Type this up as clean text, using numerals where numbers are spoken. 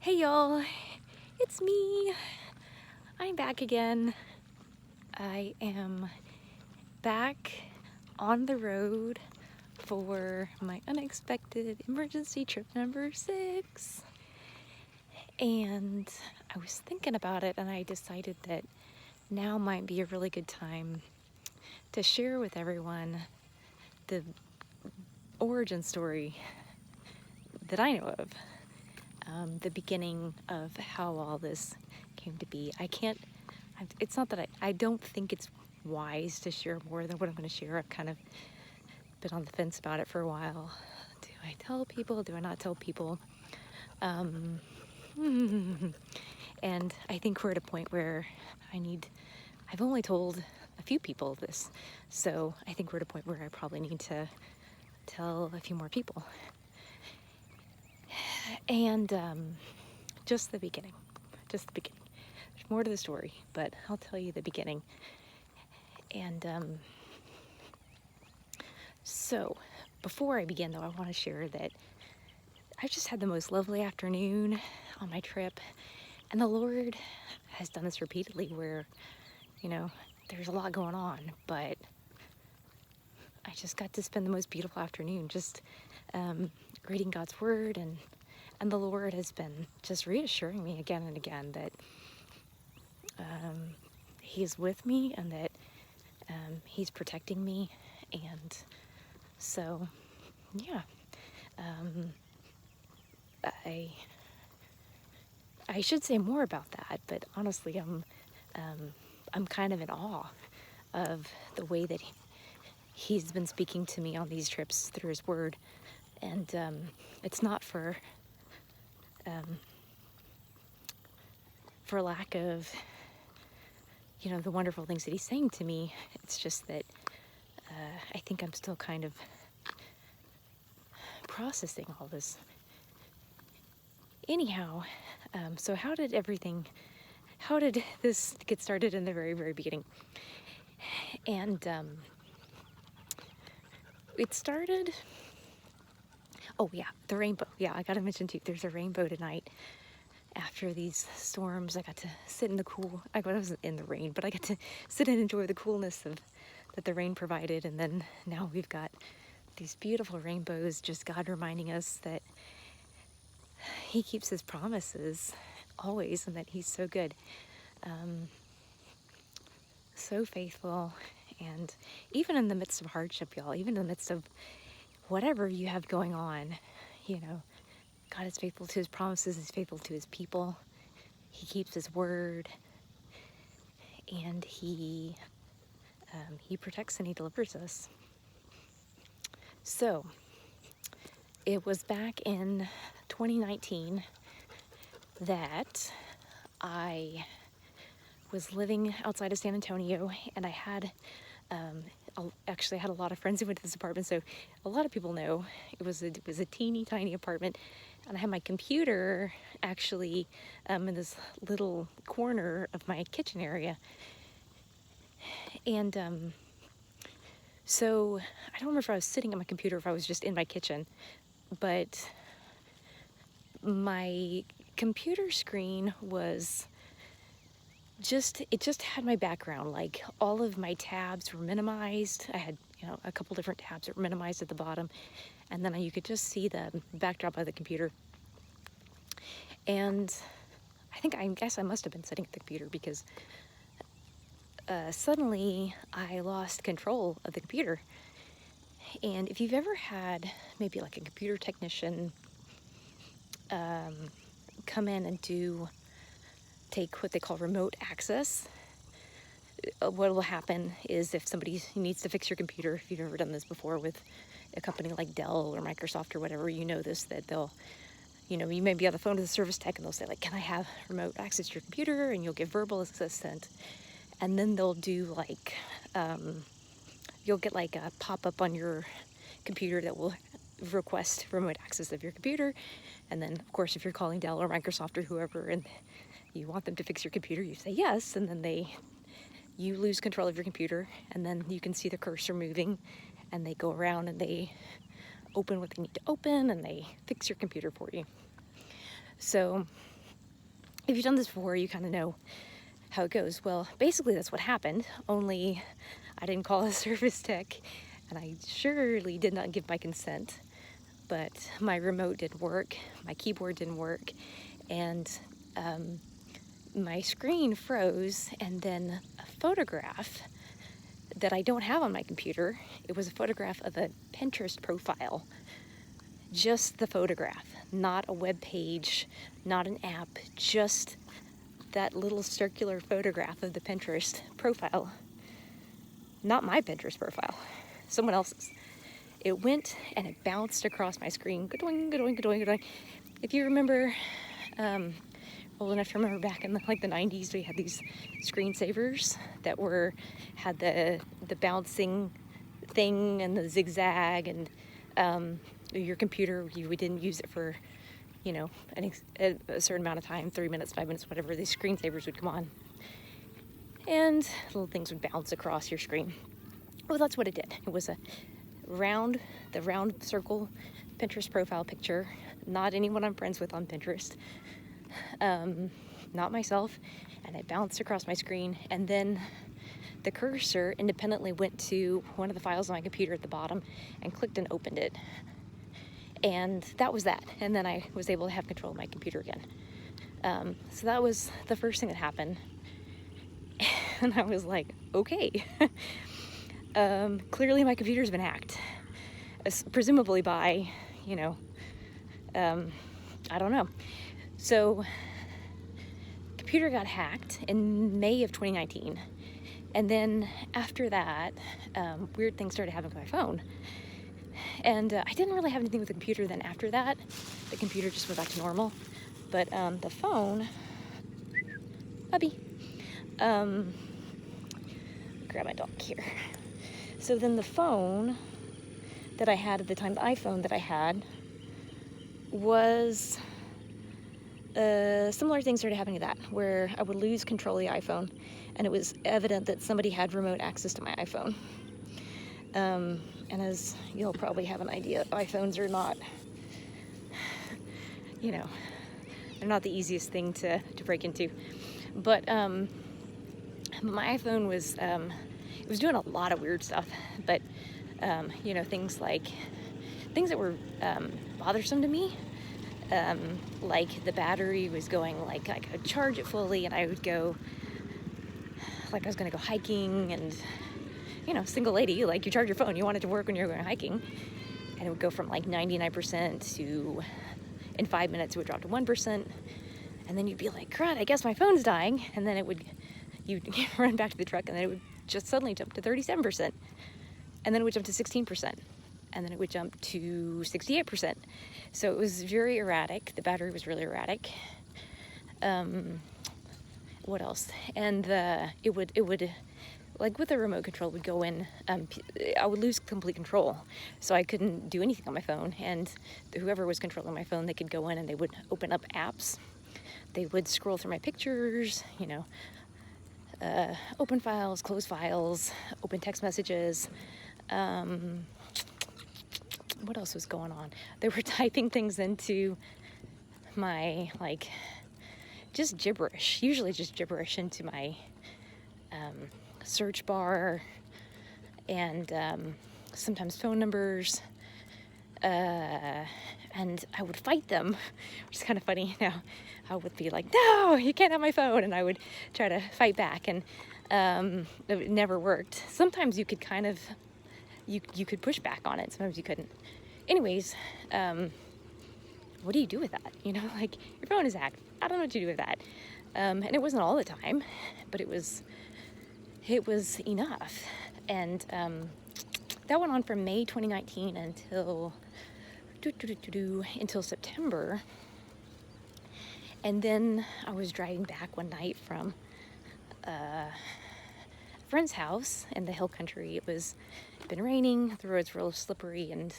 Hey y'all, it's me. I'm back again. I am back on the road for my unexpected emergency trip number 6. And I was thinking about it and I decided that now might be a really good time to share with everyone the origin story that I know of. The beginning of how all this came to be. It's not that I don't think it's wise to share more than what I'm going to share. I've kind of been on the fence about it for a while. Do I tell people? Do I not tell people? And I think we're at a point where I've only told a few people this, so I think we're at a point where I probably need to tell a few more people. And just the beginning. There's more to the story, but I'll tell you the beginning. And so before I begin, though, I want to share that I just had the most lovely afternoon on my trip, and the Lord has done this repeatedly where, there's a lot going on, but I just got to spend the most beautiful afternoon just reading God's Word, and the Lord has been just reassuring me again and again that He's with me and that He's protecting me. And so, yeah, I should say more about that, but honestly, I'm kind of in awe of the way that He's been speaking to me on these trips through His Word, and it's not for lack of the wonderful things that He's saying to me. It's just that I think I'm still kind of processing all this. Anyhow, so how did this get started in the very, very beginning? And it started, oh yeah, the rainbow. Yeah, I gotta mention too, there's a rainbow tonight. After these storms, I got to sit in the cool, I wasn't in the rain, but I got to sit and enjoy the coolness that the rain provided. And then now we've got these beautiful rainbows, just God reminding us that He keeps His promises always and that He's so good, so faithful. And even in the midst of hardship, y'all, even in the midst of whatever you have going on, God is faithful to His promises, He's faithful to His people. He keeps His word, and He protects and He delivers us. So it was back in 2019 that I was living outside of San Antonio, and I had actually had a lot of friends who went to this apartment, so a lot of people know it was a teeny tiny apartment, and I had my computer actually in this little corner of my kitchen area. And so I don't remember if I was sitting at my computer or if I was just in my kitchen, but my computer screen was just had my background. Like, all of my tabs were minimized. I had a couple different tabs that were minimized at the bottom, and then you could just see the backdrop of the computer. And I guess I must have been sitting at the computer because suddenly I lost control of the computer. And if you've ever had maybe like a computer technician come in and take what they call remote access, what will happen is if somebody needs to fix your computer, if you've ever done this before with a company like Dell or Microsoft or whatever, that they'll, you may be on the phone to the service tech and they'll say, like, can I have remote access to your computer? And you'll give verbal assistant. And then they'll do like, you'll get like a pop-up on your computer that will request remote access of your computer. And then, of course, if you're calling Dell or Microsoft or whoever and you want them to fix your computer, you say yes, and then you lose control of your computer, and then you can see the cursor moving, and they go around and they open what they need to open, and they fix your computer for you. So if you've done this before, you kind of know how it goes. Well, basically that's what happened, only I didn't call a service tech, and I surely did not give my consent. But my remote didn't work, my keyboard didn't work, and my screen froze, and then a photograph that I don't have on my computer, it was a photograph of a Pinterest profile. Just the photograph, not a web page, not an app, just that little circular photograph of the Pinterest profile. Not my Pinterest profile, someone else's. It went and it bounced across my screen. Ga-doing, ga-doing, ga-doing, ga-doing. If you remember, old enough to remember back in the 90s, we had these screensavers that had the bouncing thing and the zigzag, and your computer, we didn't use it for, a certain amount of time, 3 minutes, 5 minutes, whatever. These screensavers would come on, and little things would bounce across your screen. Well, that's what it did. It was the round circle Pinterest profile picture. Not anyone I'm friends with on Pinterest. Not myself. And it bounced across my screen, and then the cursor independently went to one of the files on my computer at the bottom and clicked and opened it. And that was that. And then I was able to have control of my computer again. So that was the first thing that happened. And I was like, okay. Clearly my computer's been hacked. Presumably by, I don't know. So, computer got hacked in May of 2019. And then after that, weird things started happening with my phone. And I didn't really have anything with the computer then after that. The computer just went back to normal. But the phone, Bubby, grab my dog here. So then the phone that I had at the time, the iPhone that I had, was similar things started happening to that, where I would lose control of the iPhone, and it was evident that somebody had remote access to my iPhone. And as you'll probably have an idea, iPhones are not, they're not the easiest thing to break into. But my iPhone was, it was doing a lot of weird stuff, but, things that were bothersome to me, like the battery was going, like I could charge it fully, and I would go, like I was going to go hiking, and, single lady, like you charge your phone, you want it to work when you're going hiking, and it would go from like 99% to, in 5 minutes, it would drop to 1%, and then you'd be like, crud, I guess my phone's dying, and then you'd run back to the truck, and then it would just suddenly jump to 37%, and then it would jump to 16%, and then it would jump to 68%. So it was very erratic. The battery was really erratic. What else? And it would, like with the remote control, would go in, I would lose complete control. So I couldn't do anything on my phone, and whoever was controlling my phone, they could go in and they would open up apps. They would scroll through my pictures, open files, close files, open text messages. What else was going on? They were typing things into my, just gibberish, usually just gibberish into my search bar, and sometimes phone numbers, and I would fight them, which is kind of funny now. I would be like, no, you can't have my phone, and I would try to fight back, and it never worked. Sometimes you could kind of, you could push back on it, sometimes you couldn't. Anyways, what do you do with that? Your phone is hacked. I don't know what to do with that. And it wasn't all the time, but it was enough. And that went on from May 2019 until September. And then I was driving back one night from a friend's house in the hill country. It'd been raining, the roads were a little slippery, and